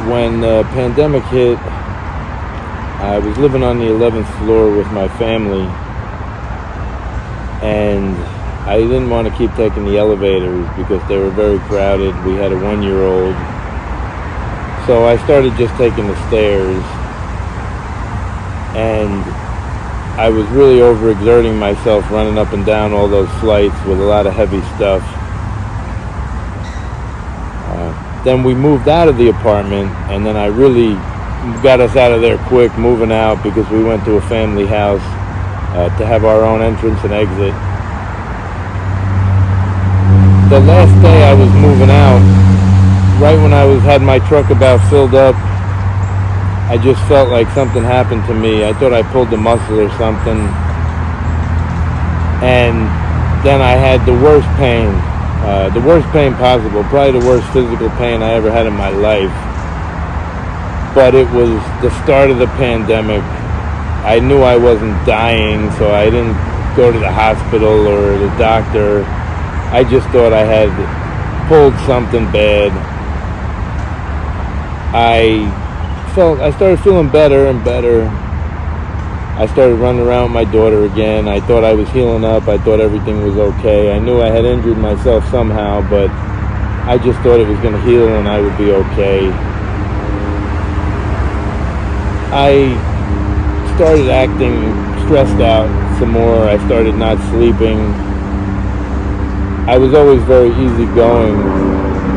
when the pandemic hit, I was living on the 11th floor with my family, and I didn't want to keep taking the elevators because they were very crowded. We had a 1-year-old. So I started just taking the stairs, and I was really overexerting myself running up and down all those flights with a lot of heavy stuff. Then we moved out of the apartment, and then I really got us out of there quick, moving out, because we went to a family house to have our own entrance and exit. The last day I was moving out, right when I had my truck about filled up, I just felt like something happened to me. I thought I pulled a muscle or something. And then I had the worst pain possible, probably the worst physical pain I ever had in my life. But it was the start of the pandemic. I knew I wasn't dying, so I didn't go to the hospital or the doctor. I just thought I had pulled something bad. I started feeling better and better. I started running around with my daughter again. I thought I was healing up. I thought everything was okay. I knew I had injured myself somehow, but I just thought it was going to heal and I would be okay. I started acting stressed out some more. I started not sleeping. I was always very easygoing,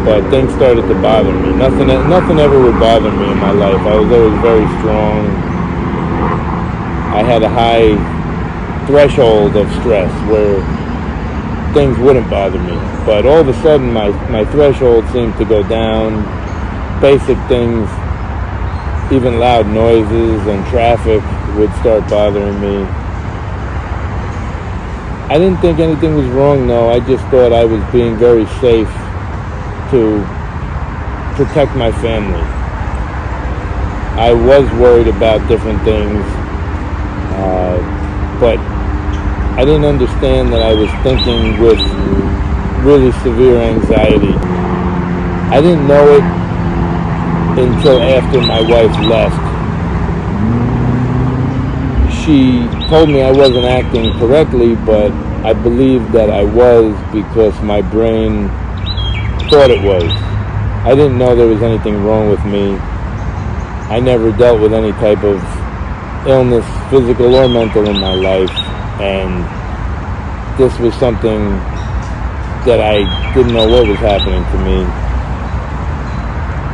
but things started to bother me. Nothing ever would bother me in my life. I was always very strong. I had a high threshold of stress where things wouldn't bother me. But all of a sudden, my threshold seemed to go down. Basic things, even loud noises and traffic, would start bothering me. I didn't think anything was wrong, though. I just thought I was being very safe to protect my family. I was worried about different things, but I didn't understand that I was thinking with really severe anxiety. I didn't know it until after my wife left. She told me I wasn't acting correctly, but I believed that I was because my brain thought it was. I didn't know there was anything wrong with me. I never dealt with any type of illness, physical or mental, in my life, and this was something that I didn't know what was happening to me.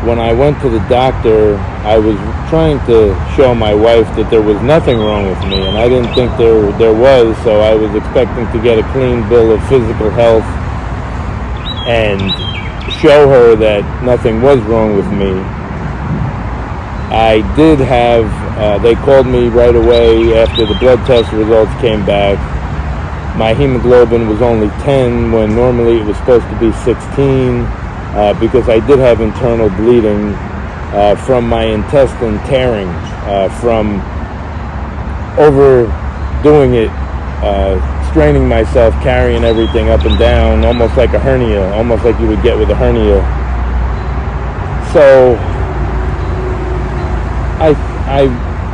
When I went to the doctor, I was trying to show my wife that there was nothing wrong with me, and I didn't think there was, so I was expecting to get a clean bill of physical health and show her that nothing was wrong with me. I did have, they called me right away after the blood test results came back. My hemoglobin was only 10 when normally it was supposed to be 16, because I did have internal bleeding from my intestine tearing, from overdoing it, straining myself, carrying everything up and down, almost like a hernia, almost like you would get with a hernia. So I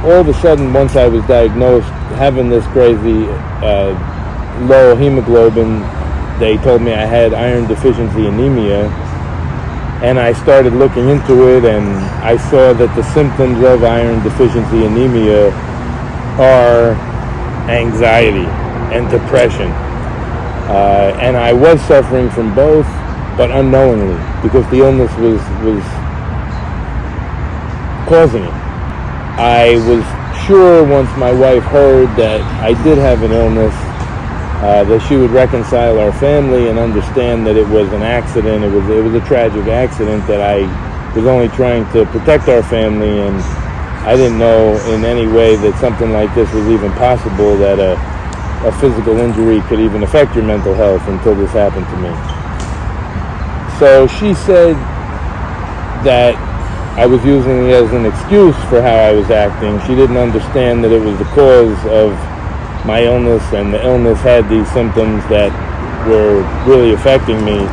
all of a sudden, once I was diagnosed having this crazy low hemoglobin, they told me I had iron deficiency anemia, and I started looking into it, and I saw that the symptoms of iron deficiency anemia are anxiety and depression, and I was suffering from both, but unknowingly, because the illness was causing it. I was sure once my wife heard that I did have an illness, that she would reconcile our family and understand that it was an accident. It was a tragic accident, that I was only trying to protect our family, and I didn't know in any way that something like this was even possible, that a physical injury could even affect your mental health, until this happened to me. So she said that I was using it as an excuse for how I was acting. She didn't understand that it was the cause of my illness, and the illness had these symptoms that were really affecting me.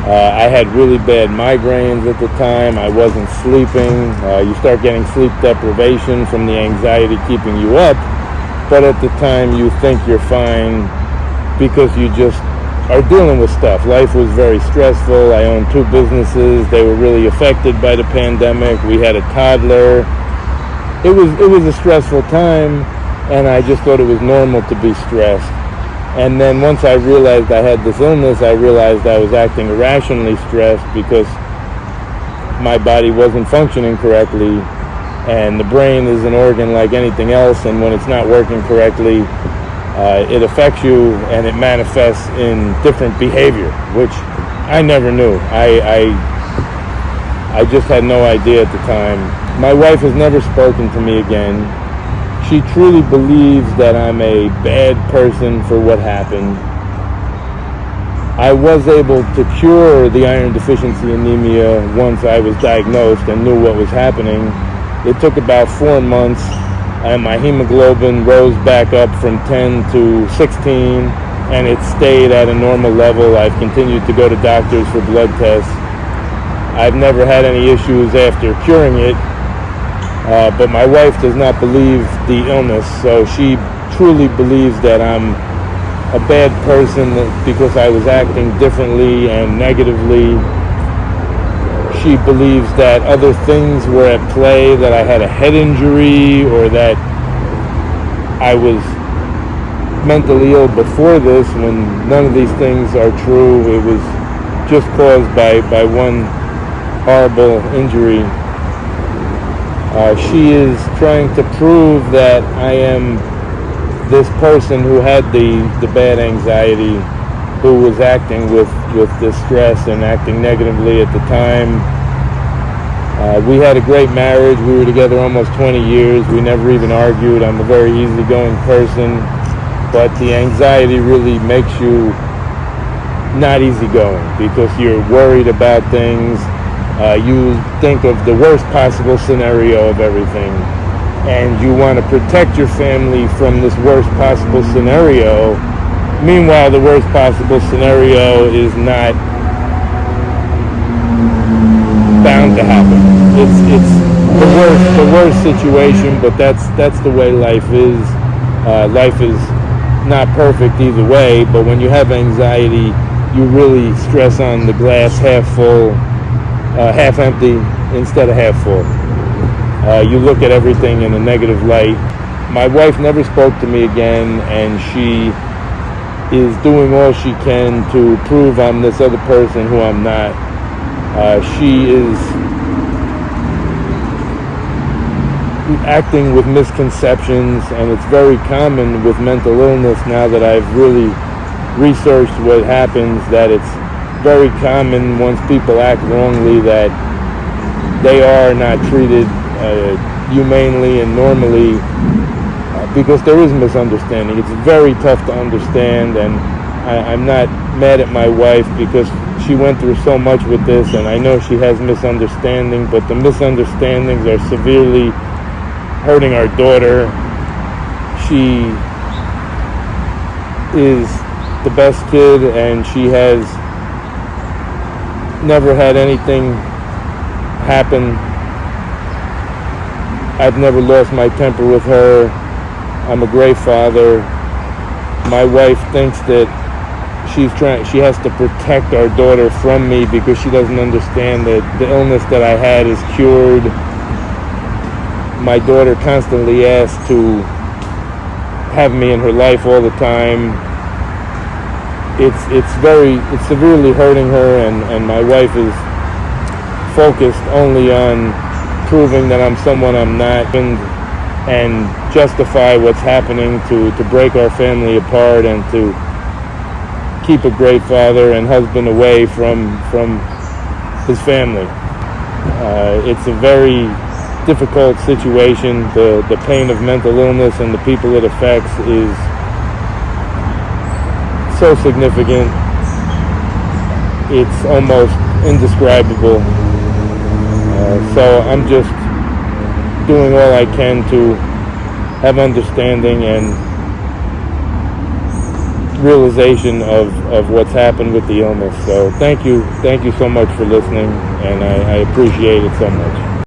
I had really bad migraines at the time. I wasn't sleeping. You start getting sleep deprivation from the anxiety keeping you up, but at the time you think you're fine because you just are dealing with stuff. Life was very stressful. I owned 2 businesses. They were really affected by the pandemic. We had a toddler. It was a stressful time, and I just thought it was normal to be stressed. And then once I realized I had this illness, I realized I was acting irrationally stressed because my body wasn't functioning correctly. And the brain is an organ like anything else, and when it's not working correctly, it affects you and it manifests in different behavior, which I never knew. I just had no idea at the time. My wife has never spoken to me again. She truly believes that I'm a bad person for what happened. I was able to cure the iron deficiency anemia once I was diagnosed and knew what was happening. It took about 4 months, and my hemoglobin rose back up from 10 to 16, and it stayed at a normal level. I've continued to go to doctors for blood tests. I've never had any issues after curing it. But my wife does not believe the illness, so she truly believes that I'm a bad person because I was acting differently and negatively. She believes that other things were at play, that I had a head injury or that I was mentally ill before this, when none of these things are true. It was just caused by one horrible injury. She is trying to prove that I am this person who had the bad anxiety, who was acting with the stress and acting negatively at the time. We had a great marriage. We were together almost 20 years. We never even argued. I'm a very easygoing person, but the anxiety really makes you not easygoing because you're worried about things. You think of the worst possible scenario of everything, and you want to protect your family from this worst possible scenario. Meanwhile, the worst possible scenario is not bound to happen. It's the worst situation, but that's the way life is. Life is not perfect either way, but when you have anxiety, you really stress on the glass half full, half empty instead of half full. You look at everything in a negative light. My wife never spoke to me again, and she is doing all she can to prove I'm this other person who I'm not. She is acting with misconceptions, and it's very common with mental illness now that I've really researched what happens, that it's very common once people act wrongly that they are not treated humanely and normally because there is misunderstanding. It's very tough to understand, and I'm not mad at my wife because she went through so much with this, and I know she has misunderstanding, but the misunderstandings are severely hurting our daughter. She is the best kid, and she has never had anything happen. I've never lost my temper with her. I'm a great father. My wife thinks that she has to protect our daughter from me because she doesn't understand that the illness that I had is cured. My daughter constantly asks to have me in her life all the time. It's severely hurting her, and my wife is focused only on proving that I'm someone I'm not, and justify what's happening to break our family apart and to keep a great father and husband away from his family. It's a very difficult situation. The pain of mental illness and the people it affects is so significant. It's almost indescribable. So I'm just doing all I can to have understanding and realization of what's happened with the illness. So thank you so much for listening, and I appreciate it so much.